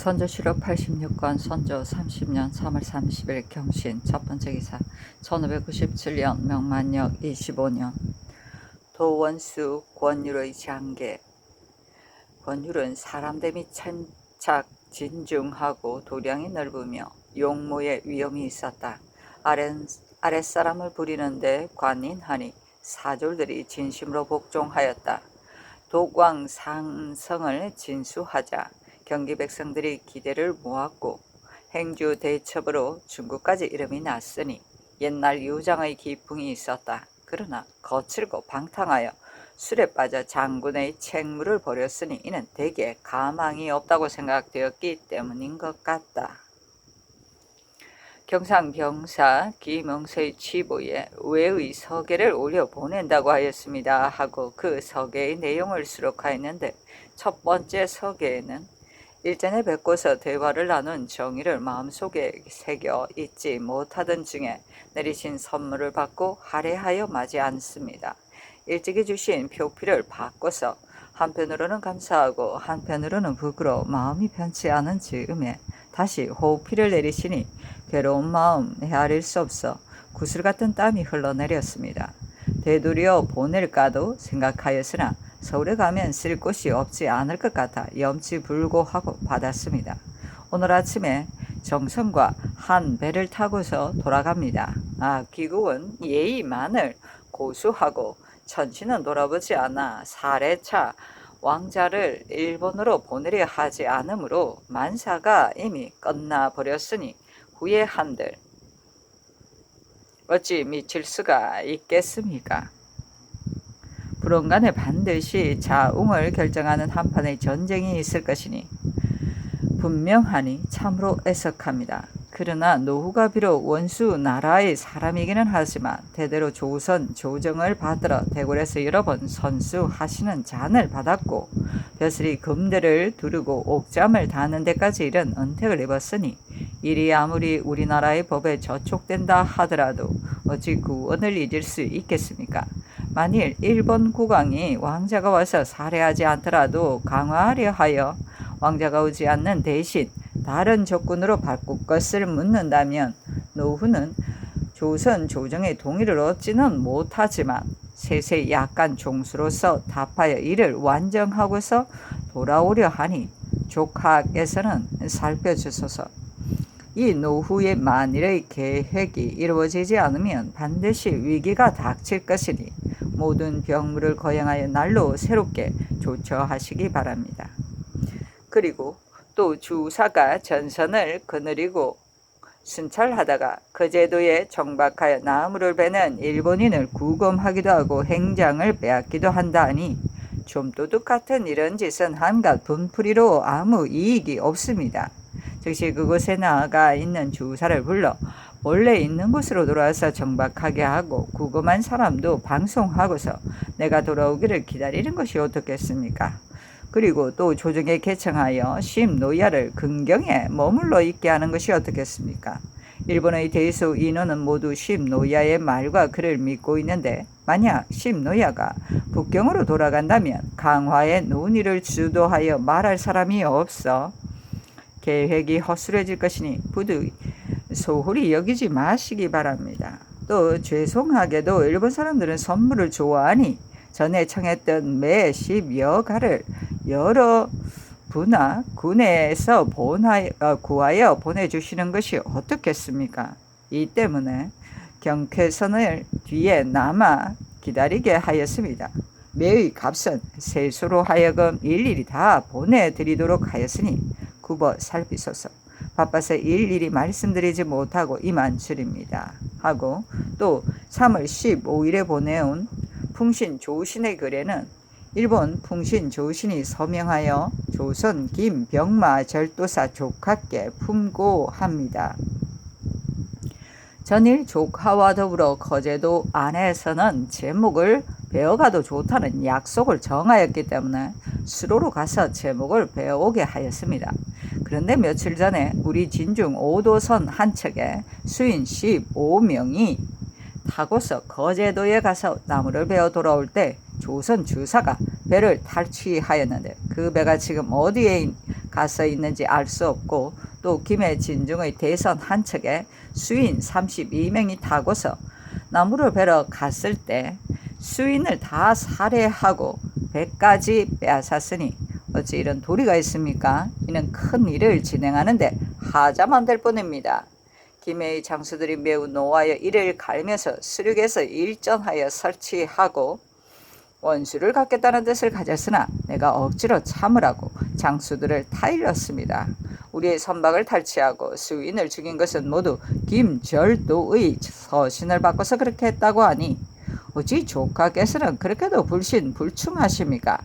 선조 실록 86권 선조 30년 3월 30일 경신 첫 번째 기사 1597년 명만력 25년 도원수 권율의 장계. 권율은 사람됨이 천착 진중하고 도량이 넓으며 용모에 위엄이 있었다. 아랫사람을 부리는데 관인하니 사졸들이 진심으로 복종하였다. 독왕상성을 진수하자 경기 백성들이 기대를 모았고 행주 대첩으로 중국까지 이름이 났으니 옛날 유장의 기풍이 있었다. 그러나 거칠고 방탕하여 술에 빠져 장군의 책무를 버렸으니 이는 대개 가망이 없다고 생각되었기 때문인 것 같다. 경상병사 김응서의 치부에 외의 서계를 올려 보낸다고 하였습니다 하고 그 서계의 내용을 수록하였는데, 첫 번째 서계에는 일전에 뵙고서 대화를 나눈 정의를 마음속에 새겨 잊지 못하던 중에 내리신 선물을 받고 할애하여 맞이 않습니다. 일찍이 주신 표피를 바꿔서 한편으로는 감사하고 한편으로는 부끄러워 마음이 편치 않은 즈음에 다시 호피를 내리시니 괴로운 마음 헤아릴 수 없어 구슬 같은 땀이 흘러내렸습니다. 되돌려 보낼까도 생각하였으나 서울에 가면 쓸 곳이 없지 않을 것 같아 염치불고하고 받았습니다. 오늘 아침에 정선과 한 배를 타고서 돌아갑니다. 귀국은 예의만을 고수하고 천치는 돌아보지 않아 4회차 왕자를 일본으로 보내려 하지 않으므로 만사가 이미 끝나버렸으니 후에 한들 어찌 미칠 수가 있겠습니까? 불언간에 반드시 자웅을 결정하는 한판의 전쟁이 있을 것이니 분명하니 참으로 애석합니다. 그러나 노후가 비록 원수 나라의 사람이기는 하지만 대대로 조선 조정을 받들어 대궐에서 여러 번 선수하시는 잔을 받았고 벼슬이 금대를 두르고 옥잠을 다는 데까지 이른 은택을 입었으니 일이 아무리 우리나라의 법에 저촉된다 하더라도 어찌 구원을 잊을 수 있겠습니까? 만일 일본 국왕이 왕자가 와서 살해하지 않더라도 강화하려 하여 왕자가 오지 않는 대신 다른 조건으로 바꿀 것을 묻는다면 노후는 조선 조정의 동의를 얻지는 못하지만 세세 약간 종수로서 답하여 이를 완정하고서 돌아오려 하니 족학에서는 살펴주소서. 이 노후의 만일의 계획이 이루어지지 않으면 반드시 위기가 닥칠 것이니 모든 병무를 거행하여 날로 새롭게 조처하시기 바랍니다. 그리고 또 주사가 전선을 거느리고 순찰하다가 거제도에 정박하여 나무를 베는 일본인을 구금하기도 하고 행장을 빼앗기도 한다니 좀도둑 같은 이런 짓은 한갓 분풀이로 아무 이익이 없습니다. 즉시 그곳에 나아가 있는 주사를 불러 원래 있는 곳으로 돌아와서 정박하게 하고 구금한 사람도 방송하고서 내가 돌아오기를 기다리는 것이 어떻겠습니까? 그리고 또 조정에 개청하여 심노야를 근경에 머물러 있게 하는 것이 어떻겠습니까? 일본의 대수 인원은 모두 심노야의 말과 글을 믿고 있는데 만약 심노야가 북경으로 돌아간다면 강화의 논의를 주도하여 말할 사람이 없어 계획이 허술해질 것이니 부디 소홀히 여기지 마시기 바랍니다. 또 죄송하게도 일본 사람들은 선물을 좋아하니 전에 청했던 매 10여 가를 여러 부나 군에서 구하여 보내주시는 것이 어떻겠습니까? 이 때문에 경쾌선을 뒤에 남아 기다리게 하였습니다. 매의 값은 세수로 하여금 일일이 다 보내드리도록 하였으니 굽어 살피소서. 바빠서 일일이 말씀드리지 못하고 이만 줄입니다 하고 또 3월 15일에 보내온 풍신 조신의 글에는 일본 풍신 조신이 서명하여 조선 김병마 절도사 족하께 품고합니다. 전일 족하와 더불어 거제도 안에서는 제목을 배워가도 좋다는 약속을 정하였기 때문에 수로로 가서 제목을 배워오게 하였습니다. 그런데 며칠 전에 우리 진중 5도선 한 척에 수인 15명이 타고서 거제도에 가서 나무를 베어 돌아올 때 조선 주사가 배를 탈취하였는데 그 배가 지금 어디에 가서 있는지 알 수 없고 또 김해 진중의 대선 한 척에 수인 32명이 타고서 나무를 베러 갔을 때 수인을 다 살해하고 배까지 빼앗았으니 어찌 이런 도리가 있습니까? 이는 큰 일을 진행하는데 하자만 될 뿐입니다. 김해의 장수들이 매우 노하여 이를 갈면서 수륙에서 일전하여 설치하고 원수를 갚겠다는 뜻을 가졌으나 내가 억지로 참으라고 장수들을 타일렀습니다. 우리의 선박을 탈취하고 수인을 죽인 것은 모두 김절도의 서신을 받고서 그렇게 했다고 하니 어찌 조카께서는 그렇게도 불신불충하십니까?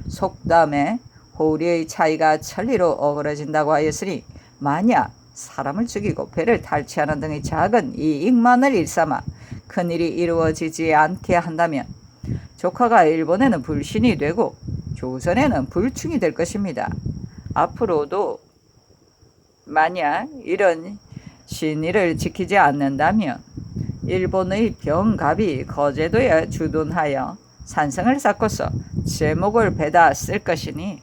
속담에 호리의 차이가 천리로 어그러진다고 하였으니 만약 사람을 죽이고 배를 탈취하는 등의 작은 이익만을 일삼아 큰일이 이루어지지 않게 한다면 조카가 일본에는 불신이 되고 조선에는 불충이 될 것입니다. 앞으로도 만약 이런 신의를 지키지 않는다면 일본의 병갑이 거제도에 주둔하여 산성을 쌓고서 제목을 배다 쓸 것이니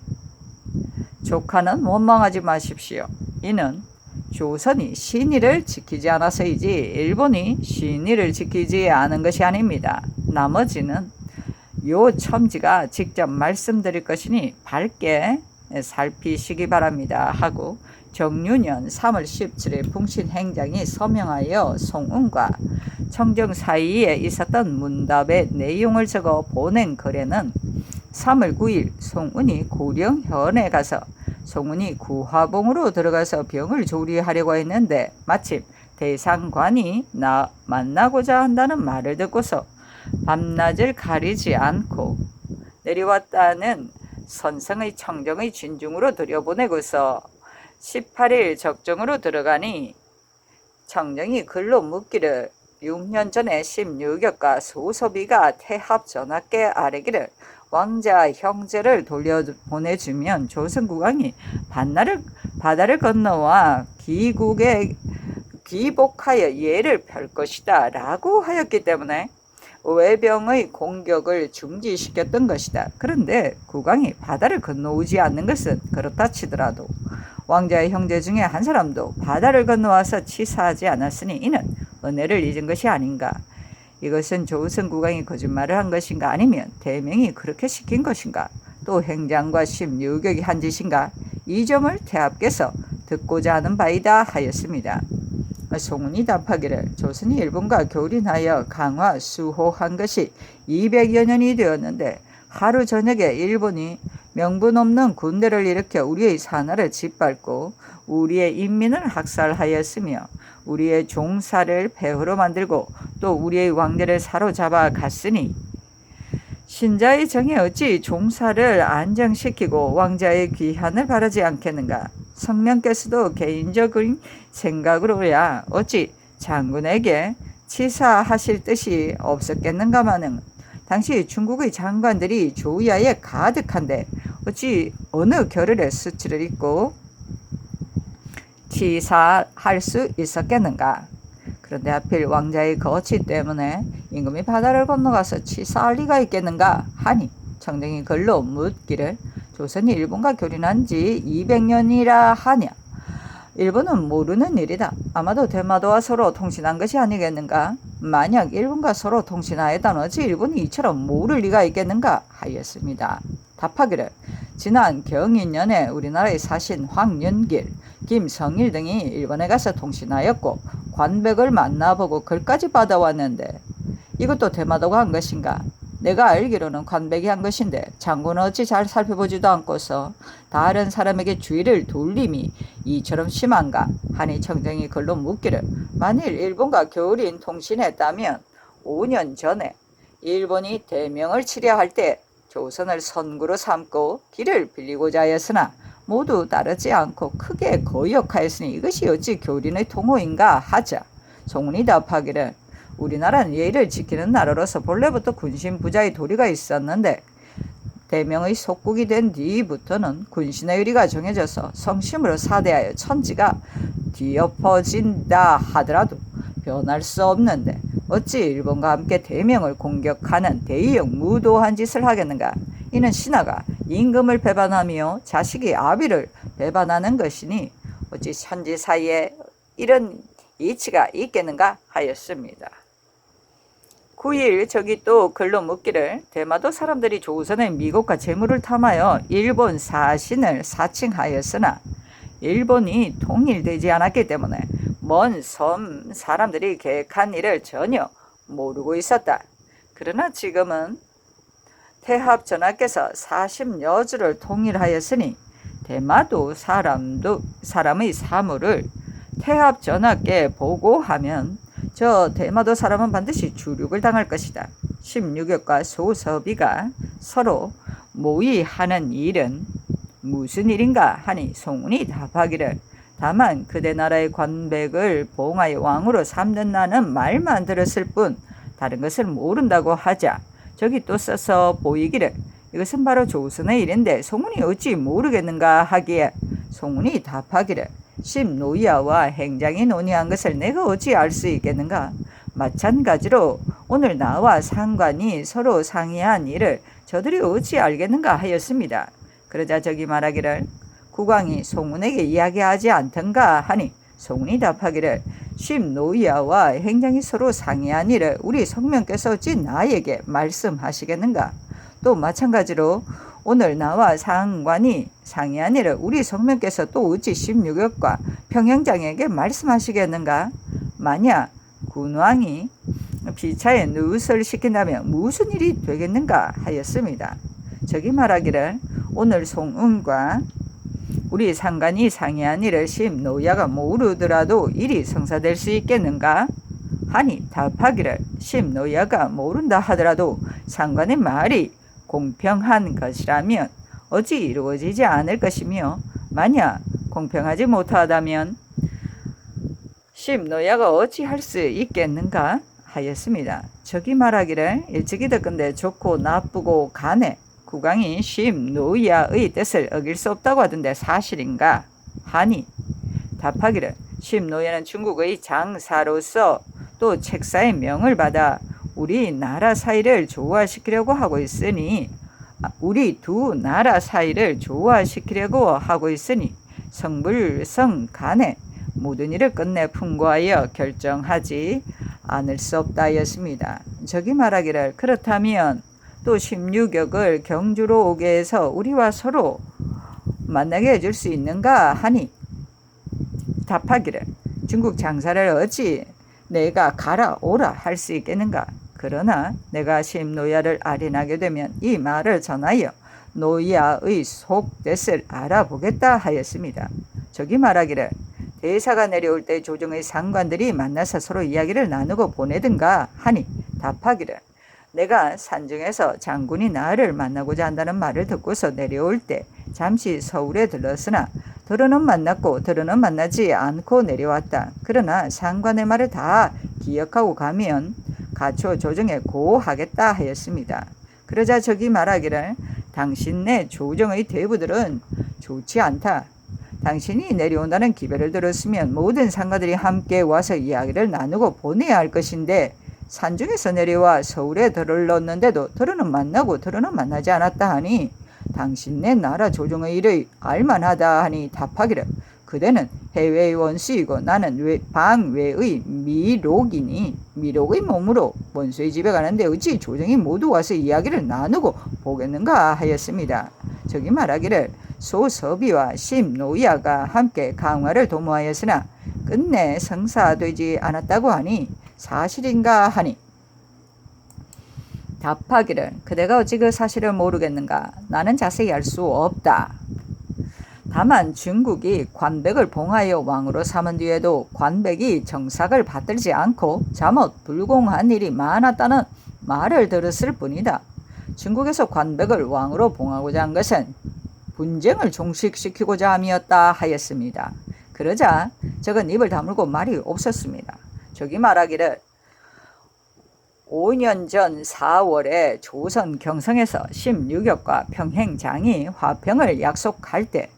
조카는 원망하지 마십시오. 이는 조선이 신의를 지키지 않아서이지 일본이 신의를 지키지 않은 것이 아닙니다. 나머지는 요 첨지가 직접 말씀드릴 것이니 밝게 살피시기 바랍니다 하고 정유년 3월 17일 풍신행장이 서명하여 송은과 청정 사이에 있었던 문답의 내용을 적어 보낸 글에는 3월 9일 송은이 고령현에 가서 송은이 구화봉으로 들어가서 병을 조리하려고 했는데 마침 대상관이 만나고자 한다는 말을 듣고서 밤낮을 가리지 않고 내려왔다는 선성의 청정의 진중으로 들여보내고서 18일 적정으로 들어가니 청정이 글로 묻기를 6년 전에 16역과 소소비가 태합 전하께 아뢰기를 왕자 형제를 돌려보내주면 조선국왕이 바다를 건너와 기국에 귀복하여 예를 펼 것이다 라고 하였기 때문에 외병의 공격을 중지시켰던 것이다. 그런데 국왕이 바다를 건너오지 않는 것은 그렇다 치더라도 왕자의 형제 중에 한 사람도 바다를 건너와서 치사하지 않았으니 이는 은혜를 잊은 것이 아닌가. 이것은 조선 국왕이 거짓말을 한 것인가 아니면 대명이 그렇게 시킨 것인가 또 행장과 16역이 한 짓인가 이 점을 태압께서 듣고자 하는 바이다 하였습니다. 송은이 답하기를 조선이 일본과 교린하여 강화 수호한 것이 200여 년이 되었는데 하루 저녁에 일본이 명분 없는 군대를 일으켜 우리의 산하를 짓밟고 우리의 인민을 학살하였으며 우리의 종사를 폐허로 만들고 또 우리의 왕자를 사로잡아 갔으니 신자의 정에 어찌 종사를 안정시키고 왕자의 귀환을 바라지 않겠는가. 성명께서도 개인적인 생각으로야 어찌 장군에게 치사하실 뜻이 없었겠는가마는 당시 중국의 장관들이 조야에 가득한데 어찌 어느 겨를에 수치를 입고 치사할 수 있었겠는가. 그런데 하필 왕자의 거치 때문에 임금이 바다를 건너가서 치사할 리가 있겠는가 하니 청정이 글로 묻기를 조선이 일본과 교린한 지 200년이라 하냐. 일본은 모르는 일이다. 아마도 대마도와 서로 통신한 것이 아니겠는가. 만약 일본과 서로 통신하였다면 어찌 일본이 이처럼 모를 리가 있겠는가 하였습니다. 답하기를 지난 경인년에 우리나라의 사신 황윤길, 김성일 등이 일본에 가서 통신하였고 관백을 만나보고 글까지 받아왔는데 이것도 대마도가 한 것인가. 내가 알기로는 관백이 한 것인데 장군은 어찌 잘 살펴보지도 않고서 다른 사람에게 주의를 돌림이 이처럼 심한가 하니 청정이 글로 묻기를 만일 일본과 교린 통신했다면 5년 전에 일본이 대명을 치려 할 때 조선을 선구로 삼고 길을 빌리고자 하였으나 모두 따르지 않고 크게 거역하였으니 이것이 어찌 교린의 통호인가 하자. 송은이 답하기를 우리나라는 예의를 지키는 나라로서 본래부터 군신 부자의 도리가 있었는데 대명의 속국이 된 뒤부터는 군신의 의리가 정해져서 성심으로 사대하여 천지가 뒤엎어진다 하더라도 변할 수 없는데 어찌 일본과 함께 대명을 공격하는 대의형 무도한 짓을 하겠는가. 이는 신하가 임금을 배반하며 자식이 아비를 배반하는 것이니 어찌 천지 사이에 이런 이치가 있겠는가 하였습니다. 9일 저기 또 글로 묻기를 대마도 사람들이 조선의 미국과 재물을 탐하여 일본 사신을 사칭하였으나 일본이 통일되지 않았기 때문에 먼 섬 사람들이 계획한 일을 전혀 모르고 있었다. 그러나 지금은 태합 전하께서 40여주를 통일하였으니 대마도 사람의 사물을 태합 전하께 보고하면 저 대마도 사람은 반드시 주륙을 당할 것이다. 16역과 소서비가 서로 모의하는 일은 무슨 일인가 하니 송운이 답하기를 다만 그대 나라의 관백을 봉하여 왕으로 삼는다는 말만 들었을 뿐 다른 것을 모른다고 하자 저기 또 써서 보이기를 이것은 바로 조선의 일인데 송운이 어찌 모르겠는가 하기에 송운이 답하기를 심노야와 행장이 논의한 것을 내가 어찌 알 수 있겠는가. 마찬가지로 오늘 나와 상관이 서로 상의한 일을 저들이 어찌 알겠는가 하였습니다. 그러자 저기 말하기를 국왕이 송운에게 이야기하지 않던가 하니 송운이 답하기를 심노야와 행장이 서로 상의한 일을 우리 성명께서 어찌 나에게 말씀하시겠는가. 또 마찬가지로 오늘 나와 상관이 상의한 일을 우리 성명께서 또 어찌 16역과 평양장에게 말씀하시겠는가. 만약 군왕이 비차에 누설 시킨다면 무슨 일이 되겠는가 하였습니다. 저기 말하기를 오늘 송운과 우리 상관이 상의한 일을 심노야가 모르더라도 일이 성사될 수 있겠는가 하니 답하기를 심노야가 모른다 하더라도 상관의 말이 공평한 것이라면 어찌 이루어지지 않을 것이며 만약 공평하지 못하다면 심노야가 어찌 할 수 있겠는가 하였습니다. 저기 말하기를 일찍이 듣건대 좋고 나쁘고 간에 국왕이 심노야의 뜻을 어길 수 없다고 하던데 사실인가 하니 답하기를 심노야는 중국의 장사로서 또 책사의 명을 받아 우리 나라 사이를 조화시키려고 하고 있으니 우리 두 나라 사이를 조화시키려고 하고 있으니 성불성 간에 모든 일을 끝내 풍고하여 결정하지 않을 수 없다 하였습니다. 저기 말하기를 그렇다면 또 16역을 경주로 오게 해서 우리와 서로 만나게 해줄 수 있는가 하니 답하기를 중국 장사를 어찌 내가 가라 오라 할 수 있겠는가. 그러나 내가 심노야를 알인하게 되면 이 말을 전하여 노야의 속뜻을 알아보겠다 하였습니다. 저기 말하기를 대사가 내려올 때 조정의 상관들이 만나서 서로 이야기를 나누고 보내든가 하니 답하기를 내가 산중에서 장군이 나를 만나고자 한다는 말을 듣고서 내려올 때 잠시 서울에 들렀으나 들어는 만났고 들어는 만나지 않고 내려왔다. 그러나 상관의 말을 다 기억하고 가면 가초 조정에 고하겠다 하였습니다. 그러자 저기 말하기를 당신네 조정의 대부들은 좋지 않다. 당신이 내려온다는 기별을 들었으면 모든 상가들이 함께 와서 이야기를 나누고 보내야 할 것인데 산중에서 내려와 서울에 들렀는데도 들어는 만나고 들어는 만나지 않았다 하니 당신네 나라 조정의 일을 알만하다 하니 답하기를 그대는 해외의 원수이고 나는 방외의 미록이니 미록의 몸으로 원수의 집에 가는데 어찌 조정이 모두 와서 이야기를 나누고 보겠는가 하였습니다. 저기 말하기를 소서비와 심노야가 함께 강화를 도모하였으나 끝내 성사되지 않았다고 하니 사실인가 하니 답하기를 그대가 어찌 그 사실을 모르겠는가. 나는 자세히 알 수 없다. 다만 중국이 관백을 봉하여 왕으로 삼은 뒤에도 관백이 정삭을 받들지 않고 잠옷 불공한 일이 많았다는 말을 들었을 뿐이다. 중국에서 관백을 왕으로 봉하고자 한 것은 분쟁을 종식시키고자 함이었다 하였습니다. 그러자 저건 입을 다물고 말이 없었습니다. 저기 말하기를 5년 전 4월에 조선 경성에서 16역과 평행장이 화평을 약속할 때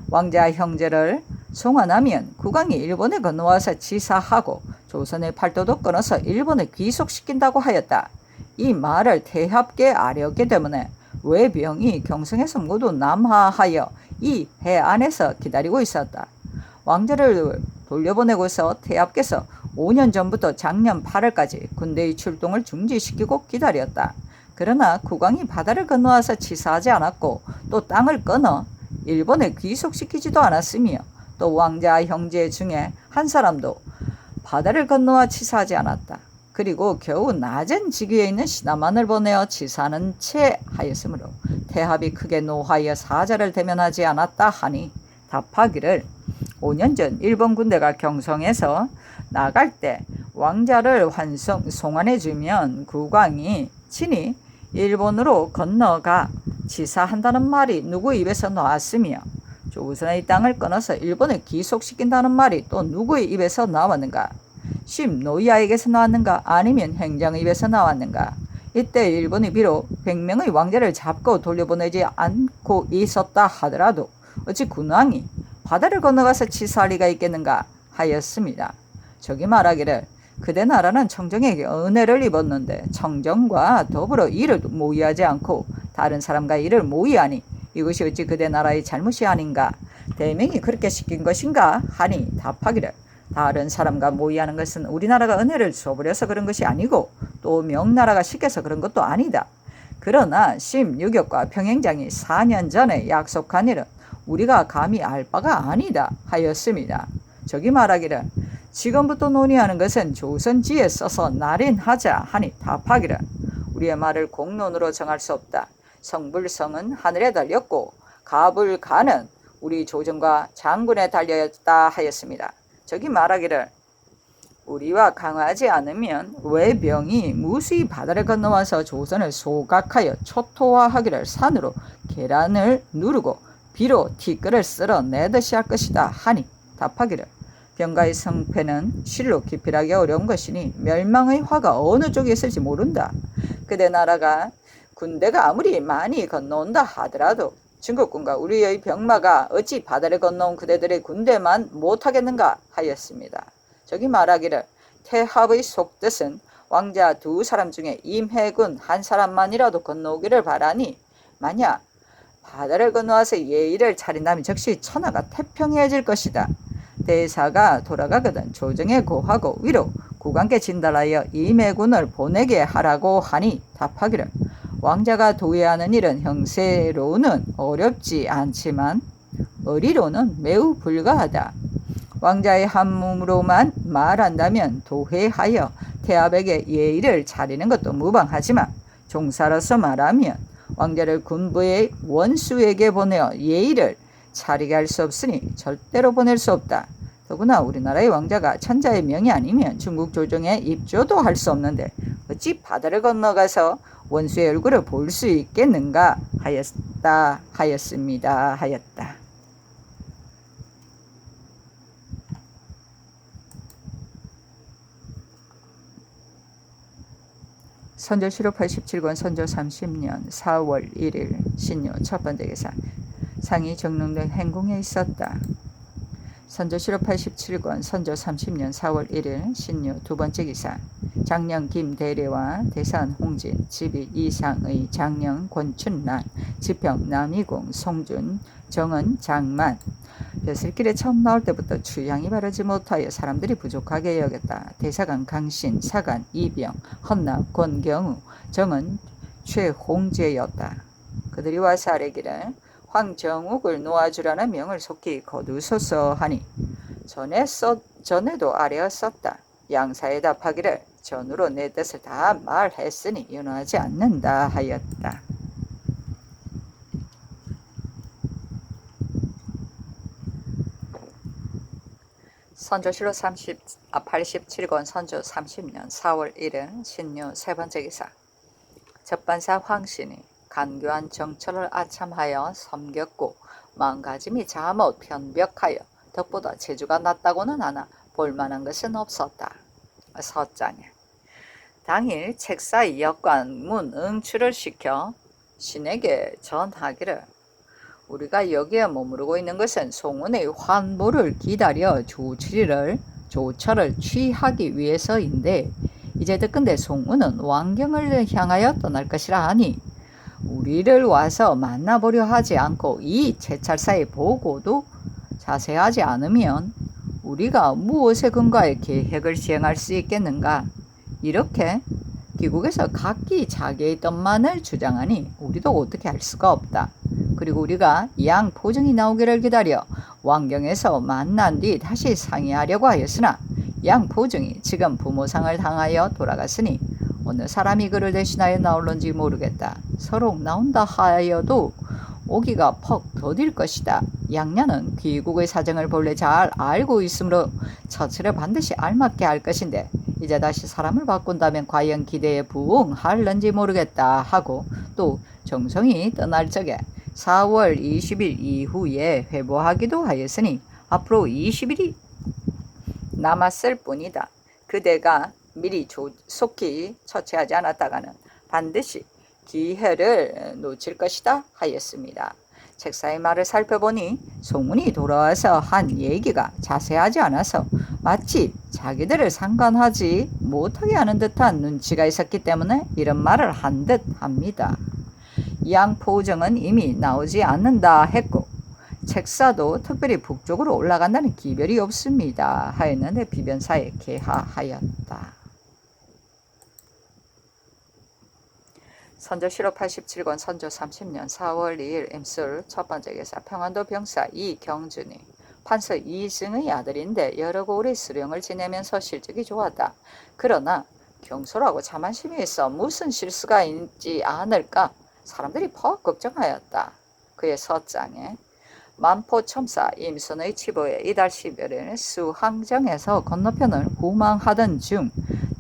왕자 형제를 송환하면 국왕이 일본에 건너와서 지사하고 조선의 팔도도 끊어서 일본에 귀속시킨다고 하였다. 이 말을 태합게 아뢰었기 때문에 외병이 경성에서 모두 남하하여 이 해 안에서 기다리고 있었다. 왕자를 돌려보내고서 태압께서 5년 전부터 작년 8월까지 군대의 출동을 중지시키고 기다렸다. 그러나 국왕이 바다를 건너와서 치사하지 않았고 또 땅을 끊어 일본에 귀속시키지도 않았으며 또 왕자 형제 중에 한 사람도 바다를 건너와 치사하지 않았다. 그리고 겨우 낮은 직위에 있는 신하만을 보내어 치사하는 채 하였으므로 태합이 크게 노하여 사자를 대면하지 않았다 하니 답하기를 5년 전 일본 군대가 경성에서 나갈 때 왕자를 송환해주면 국왕이 친히 일본으로 건너가 치사한다는 말이 누구 입에서 나왔으며 조선의 땅을 끊어서 일본에 귀속시킨다는 말이 또 누구의 입에서 나왔는가? 심노이아에게서 나왔는가? 아니면 행장의 입에서 나왔는가? 이때 일본이 비록 100명의 왕자를 잡고 돌려보내지 않고 있었다 하더라도 어찌 군왕이 바다를 건너가서 치사할 리가 있겠는가 하였습니다. 저기 말하기를 그대 나라는 청정에게 은혜를 입었는데 청정과 더불어 이를 모의하지 않고 다른 사람과 이를 모의하니 이것이 어찌 그대 나라의 잘못이 아닌가? 대명이 그렇게 시킨 것인가? 하니 답하기를 다른 사람과 모의하는 것은 우리나라가 은혜를 줘버려서 그런 것이 아니고 또 명나라가 시켜서 그런 것도 아니다. 그러나 심유격과 평행장이 4년 전에 약속한 일은 우리가 감히 알 바가 아니다 하였습니다. 저기 말하기를 지금부터 논의하는 것은 조선지에 써서 날인하자 하니 답하기를 우리의 말을 공론으로 정할 수 없다. 성불성은 하늘에 달렸고 가불가는 우리 조정과 장군에 달렸다 하였습니다. 저기 말하기를 우리와 강하지 않으면 외병이 무수히 바다를 건너와서 조선을 소각하여 초토화하기를 산으로 계란을 누르고 비로 티끌을 쓸어 내듯이 할 것이다 하니 답하기를 병가의 성패는 실로 기필하기 어려운 것이니 멸망의 화가 어느 쪽에 있을지 모른다. 그대 나라가 군대가 아무리 많이 건너온다 하더라도 중국군과 우리의 병마가 어찌 바다를 건너온 그대들의 군대만 못하겠는가 하였습니다. 저기 말하기를 태합의 속뜻은 왕자 2사람 중에 임해군 1사람만이라도 건너오기를 바라니 만약 바다를 건너와서 예의를 차린다면 즉시 천하가 태평해질 것이다. 대사가 돌아가거든 조정에 고하고 위로 국왕께 진달하여 임해군을 보내게 하라고 하니 답하기를 왕자가 도의하는 일은 형세로는 어렵지 않지만 의리로는 매우 불가하다. 왕자의 한 몸으로만 말한다면 도회하여 태압에게 예의를 차리는 것도 무방하지만 종사로서 말하면 왕자를 군부의 원수에게 보내어 예의를 차리게 할 수 없으니 절대로 보낼 수 없다. 더구나 우리나라의 왕자가 천자의 명이 아니면 중국 조정에 입조도 할 수 없는데 어찌 바다를 건너가서 원수의 얼굴을 볼 수 있겠는가 하였다. 선조실록 87권 선조 30년 4월 1일 신유 첫 번째 기사 상이 정릉등 행궁에 있었다. 선조실록 87권 선조 30년 4월 1일 신유 두 번째 기사 장령 김대례와 대산 홍진 지비 이상의 장령 권춘란 지평 남이공 송준 정은 장만 벼슬길에 처음 나올 때부터 취향이 바르지 못하여 사람들이 부족하게 여겼다. 대사관 강신 사관 이병 헌납 권경우 정은 최홍제였다. 그들이 와서 아뢰기를 황정욱을 놓아주라는 명을 속히 거두소서 하니 전에도 아뢰었었다. 양사에 답하기를 전으로 내 뜻을 다 말했으니 연호하지 않는다 하였다. 선조실록 87권 선조 30년 4월 1일 신유 세 번째 기사 접반사 황신이 간교한 정철을 아참하여 섬겼고 마음가짐이 잠옷 편벽하여 덕보다 재주가 낮다고는 하나 볼만한 것은 없었다. 서장에 당일 책사의 역관 문응추를 시켜 신에게 전하기를 우리가 여기에 머무르고 있는 것은 송은의 환보를 기다려 조처를 취하기 위해서인데 이제 듣건대 송은은 왕경을 향하여 떠날 것이라 하니 우리를 와서 만나보려 하지 않고 이 제찰사의 보고도 자세하지 않으면 우리가 무엇에 근거해 계획을 시행할 수 있겠는가? 이렇게 귀국에서 각기 자기의 뜻만을 주장하니 우리도 어떻게 할 수가 없다. 그리고 우리가 양 포증이 나오기를 기다려 왕경에서 만난 뒤 다시 상의하려고 하였으나 양 포증이 지금 부모상을 당하여 돌아갔으니 어느 사람이 그를 대신하여 나올런지 모르겠다. 서로 나온다 하여도 오기가 퍽 더딜 것이다. 양녀는 귀국의 사정을 본래 잘 알고 있으므로 처치를 반드시 알맞게 할 것인데 이제 다시 사람을 바꾼다면 과연 기대에 부응할는지 모르겠다 하고 또 정성이 떠날 적에 4월 20일 이후에 회보하기도 하였으니 앞으로 20일이 남았을 뿐이다. 그대가 미리 속히 처치하지 않았다가는 반드시 기회를 놓칠 것이다 하였습니다. 책사의 말을 살펴보니 소문이 돌아와서 한 얘기가 자세하지 않아서 마치 자기들을 상관하지 못하게 하는 듯한 눈치가 있었기 때문에 이런 말을 한 듯 합니다. 양포정은 이미 나오지 않는다 했고 책사도 특별히 북쪽으로 올라간다는 기별이 없습니다 하였는데 비변사에 개하하였다. 선조실록 87권 선조 30년 4월 2일 임술 첫번째 계사 평안도 병사 이경준이 판서 이승의 아들인데 여러 고을의 수령을 지내면서 실적이 좋았다. 그러나 경솔하고 자만심이 있어 무슨 실수가 있지 않을까 사람들이 퍽 걱정하였다. 그의 서장에 만포첨사 임선의 치보에 이달 10일에는 수항정에서 건너편을 후망하던 중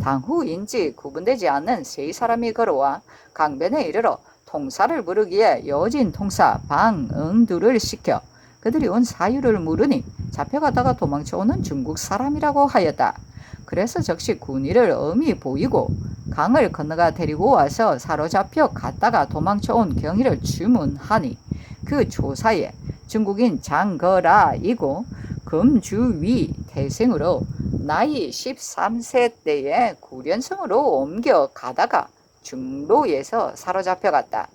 당후인지 구분되지 않는 세 사람이 걸어와 강변에 이르러 통사를 부르기에 여진 통사 방응두를 시켜 그들이 온 사유를 물으니 잡혀가다가 도망쳐오는 중국 사람이라고 하였다. 그래서 즉시 군의를 엄히 보이고 강을 건너가 데리고 와서 사로잡혀 갔다가 도망쳐온 경위를 주문하니 그 조사에 중국인 장거라이고 금주위 태생으로 나이 13세 때에 구련성으로 옮겨가다가 중로에서 사로잡혀갔다.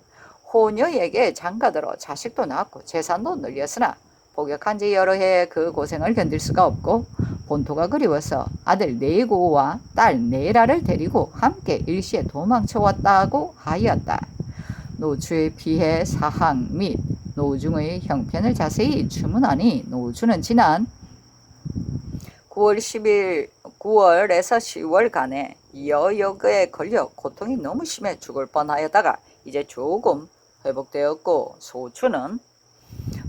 호녀에게 장가들어 자식도 낳았고 재산도 늘렸으나 복역한 지 여러 해 그 고생을 견딜 수가 없고 본토가 그리워서 아들 네고와 딸 네라를 데리고 함께 일시에 도망쳐왔다고 하였다. 노주의 피해 사항 및 노중의 형편을 자세히 주문하니 노주는 지난 9월에서 10월간에 여역에 걸려 고통이 너무 심해 죽을 뻔하였다가 이제 조금 회복되었고 소추는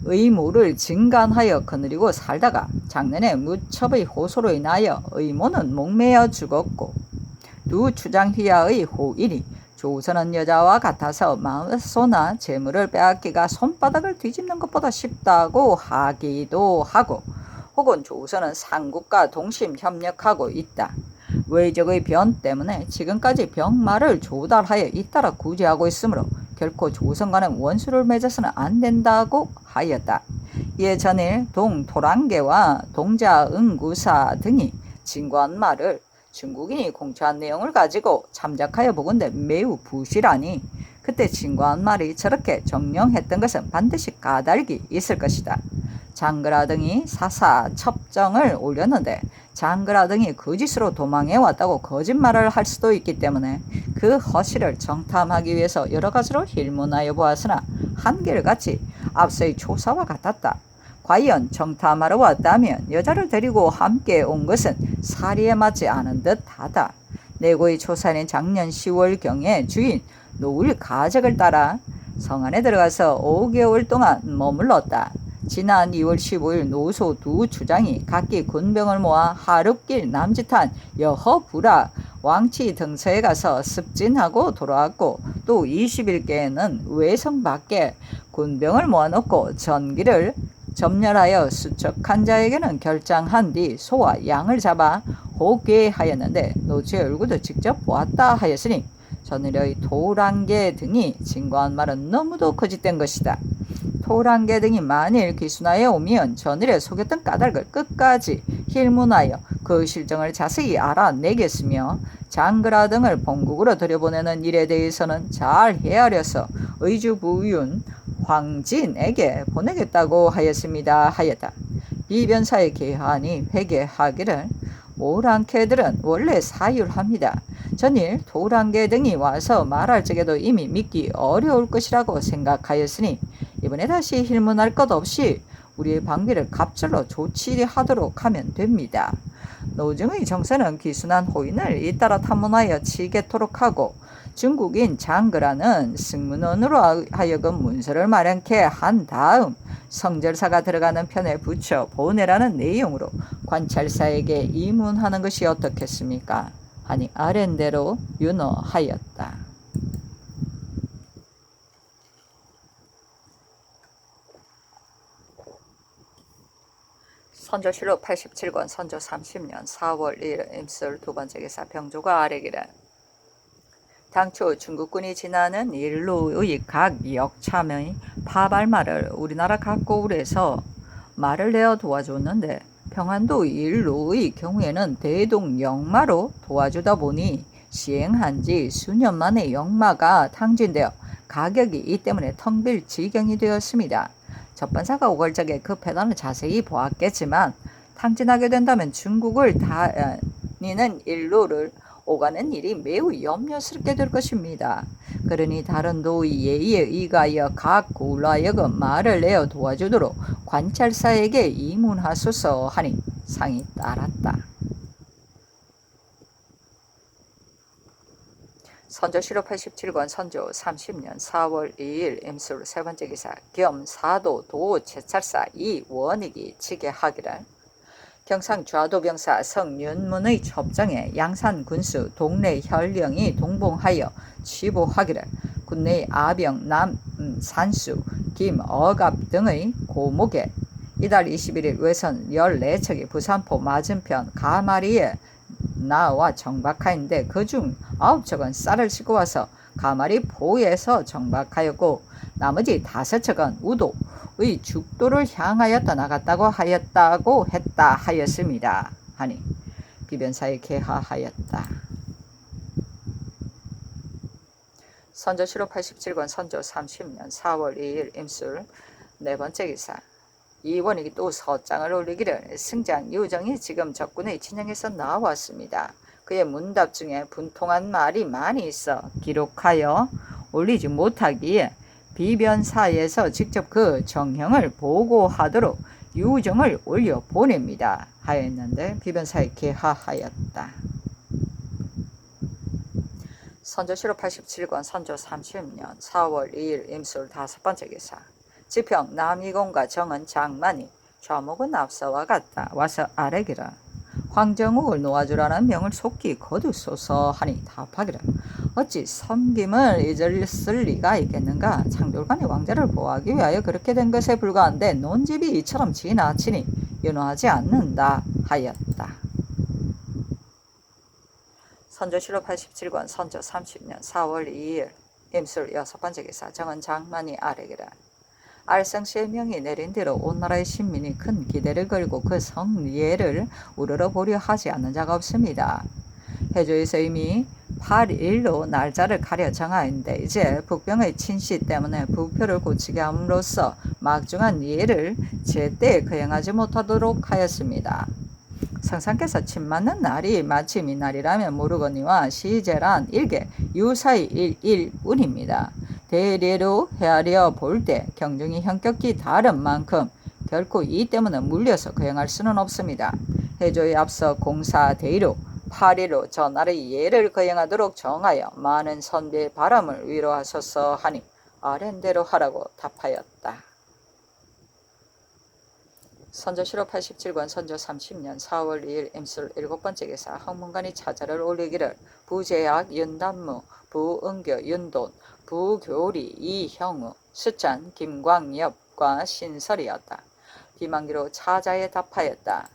의모를 증간하여 거느리고 살다가 작년에 무첩의 호소로 인하여 의모는 목매어 죽었고 두 추장휘하의 호일이 조선은 여자와 같아서 마음소나 재물을 빼앗기가 손바닥을 뒤집는 것보다 쉽다고 하기도 하고 혹은 조선은 삼국과 동심 협력하고 있다. 외적의 변 때문에 지금까지 병마를 조달하여 잇따라 구제하고 있으므로 결코 조선과는 원수를 맺어서는 안 된다고 하였다. 이에 전일 동토랑계와 동자응구사 등이 진고한 말을 중국인이 공초한 내용을 가지고 참작하여 보건대 매우 부실하니 그때 진고한 말이 저렇게 정령했던 것은 반드시 까닭이 있을 것이다. 장그라 등이 사사 첩정을 올렸는데 장그라 등이 거짓으로 도망해 왔다고 거짓말을 할 수도 있기 때문에 그 허실을 정탐하기 위해서 여러 가지로 힐문하여 보았으나 한결같이 앞서의 조사와 같았다. 과연 정탐하러 왔다면 여자를 데리고 함께 온 것은 사리에 맞지 않은 듯하다. 내고의 조사는 작년 10월경에 주인 노을 가적을 따라 성 안에 들어가서 5개월 동안 머물렀다. 지난 2월 15일 노소 두 주장이 각기 군병을 모아 하룻길 남짓한 여허부락 왕치 등처에 가서 습진하고 돌아왔고 또 20일께에는 외성 밖에 군병을 모아놓고 전기를 점렬하여 수척한 자에게는 결장한 뒤 소와 양을 잡아 호괴하였는데 노주의 얼굴도 직접 보았다 하였으니 전일의 도랑계 등이 진고한 말은 너무도 거짓된 것이다. 토란계 등이 만일 귀순하여 오면 전일에 속였던 까닭을 끝까지 힐문하여 그 실정을 자세히 알아내겠으며 장그라 등을 본국으로 들여보내는 일에 대해서는 잘 헤아려서 의주부윤 황진에게 보내겠다고 하였습니다. 하였다. 비변사의 계하니 회개하기를 오랑캐들은 원래 사율합니다. 전일 도랑개 등이 와서 말할 적에도 이미 믿기 어려울 것이라고 생각하였으니 이번에 다시 힐문할 것 없이 우리의 방비를 갑절로 조치하도록 하면 됩니다. 노정의 정세는 귀순한 호인을 잇따라 탐문하여 치겠도록 하고 중국인 장그라는 승문원으로 하여금 문서를 마련케 한 다음 성절사가 들어가는 편에 붙여 보내라는 내용으로 관찰사에게 이문하는 것이 어떻겠습니까? 하니 아랜대로 윤허하였다. 선조실록 87권 선조 30년 4월 1일 임술 두 번째 기사 병조가 아래기를 당초 중국군이 지나는 일로의 각 역참의 파발말을 우리나라 각고을에서 말을 내어 도와줬는데 평안도 일로의 경우에는 대동 역마로 도와주다 보니 시행한 지 수년 만에 역마가 탕진되어 가격이 이 때문에 텅 빌 지경이 되었습니다. 접반사가 오걸 적에 그 패단을 자세히 보았겠지만 탕진하게 된다면 중국을 다니는 일로를 오가는 일이 매우 염려스럽게 될 것입니다. 그러니 다른 도의 예의에 의하여 각 고라여금 말을 내어 도와주도록 관찰사에게 이문하소서 하니 상이 따랐다. 선조실록 87권 선조 30년 4월 2일 임술 세 번째 기사 겸 사도 도 제찰사 이원익이 치게 하기를 경상 좌도병사 성윤문의 첩정에 양산 군수 동래 혈령이 동봉하여 취보하기를 군내의 아병 남산수 김어갑 등의 고목에 이달 21일 외선 14척이 부산포 맞은편 가마리에 나와 정박하였는데 그중 9척은 쌀을 싣고 와서 가마리 포에서 정박하였고 나머지 5척은 우도의 죽도를 향하여 떠나갔다고 했다 하였습니다. 하니 비변사에 계하하였다. 선조실록 87권 선조 30년 4월 2일 임술 네 번째 기사 이원익이 또 서장을 올리기를 승장 유정이 지금 적군의 진영에서 나왔습니다. 그의 문답 중에 분통한 말이 많이 있어 기록하여 올리지 못하기에 비변사에서 직접 그 정형을 보고하도록 유정을 올려 보냅니다. 하였는데 비변사에 계하하였다. 선조실록 87권 선조 30년 4월 2일 임술 다섯 번째 기사 지평 남이공과 정은 장만이 좌목은 앞서와 같다. 와서 아래기라 황정욱을 놓아주라는 명을 속히 거두소서 하니 답하기를 어찌 섬김을 잊었을 리가 있겠는가. 창졸간이 왕자를 보호하기 위하여 그렇게 된 것에 불과한데 논집이 이처럼 지나치니 윤호하지 않는다 하였다. 선조실록 87권 선조 30년 4월 2일 임술 여섯 번째 기사 정은 장만이 아래기라 알성시의 명이 내린 대로 온 나라의 신민이 큰 기대를 걸고 그 성리를 우러러보려 하지 않는 자가 없습니다. 해조에서 이미 8일로 날짜를 가려 정하였는데 이제 북병의 침시 때문에 부표를 고치게 함으로써 막중한 예를 제때 거행하지 못하도록 하였습니다. 성상께서 침 맞는 날이 마침 이 날이라면 모르거니와 시제란 일개 유사의 일뿐입니다. 대례로 헤아려 볼 때 경중이 현격히 다른 만큼 결코 이 때문에 물려서 거행할 수는 없습니다. 해조에 앞서 공사 대의로 8일로 전날의 예를 거행하도록 정하여 많은 선비의 바람을 위로하소서 하니 아랜대로 하라고 답하였다. 선조실록 87권 선조 30년 4월 2일 임술 일곱 번째 기사 항문관이 차자를 올리기를 부제약 윤단무 부은교 윤돈 부교리 이형우 수찬 김광엽과 신설이었다. 비만기로 차자에 답하였다.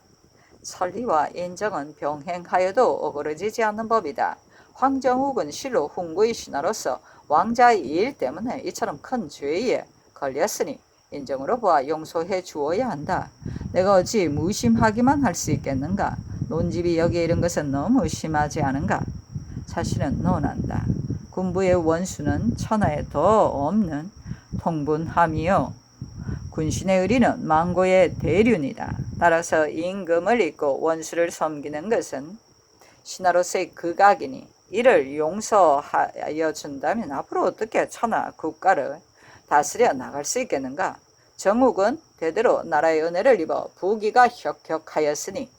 설리와 인정은 병행하여도 어그러지지 않는 법이다. 황정욱은 실로 훈구의 신하로서 왕자의 일 때문에 이처럼 큰 죄에 걸렸으니 인정으로 보아 용서해 주어야 한다. 내가 어찌 무심하기만 할 수 있겠는가? 논집이 여기에 이른 것은 너무 심하지 않은가? 사실은 논한다. 군부의 원수는 천하에 더 없는 통분함이요. 군신의 의리는 망고의 대륜이다. 따라서 임금을 잊고 원수를 섬기는 것은 신하로서의 극악이니 이를 용서하여 준다면 앞으로 어떻게 천하 국가를 다스려 나갈 수 있겠는가? 정욱은 대대로 나라의 은혜를 입어 부귀가 혁혁하였으니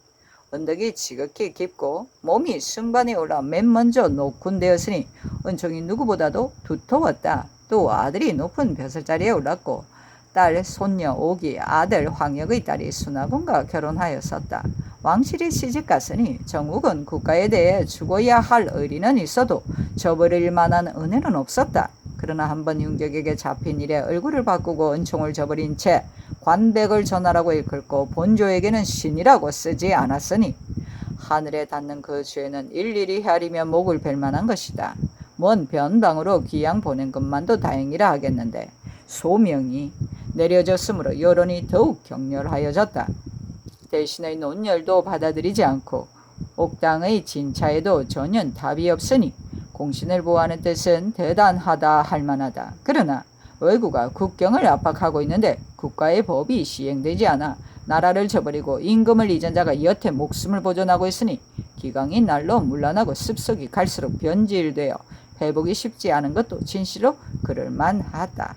언덕이 지극히 깊고 몸이 승관에 올라 맨 먼저 녹군되었으니 은총이 누구보다도 두터웠다. 또 아들이 높은 벼슬자리에 올랐고 딸 손녀 옥이 아들 황역의 딸이 순하군과 결혼하였었다. 왕실이 시집갔으니 정욱은 국가에 대해 죽어야 할 의리는 있어도 저버릴 만한 은혜는 없었다. 그러나 한번 윤격에게 잡힌 일에 얼굴을 바꾸고 은총을 저버린 채 관백을 전하라고 일컬고 본조에게는 신이라고 쓰지 않았으니 하늘에 닿는 그 죄는 일일이 헤아리며 목을 벨 만한 것이다. 먼 변방으로 귀양 보낸 것만도 다행이라 하겠는데 소명이 내려졌으므로 여론이 더욱 격렬하여졌다. 대신의 논열도 받아들이지 않고 옥당의 진차에도 전혀 답이 없으니 공신을 보호하는 뜻은 대단하다 할 만하다. 그러나 왜구가 국경을 압박하고 있는데 국가의 법이 시행되지 않아 나라를 저버리고 임금을 잊은 자가 여태 목숨을 보존하고 있으니 기강이 날로 문란하고 습속이 갈수록 변질되어 회복이 쉽지 않은 것도 진실로 그럴만하다.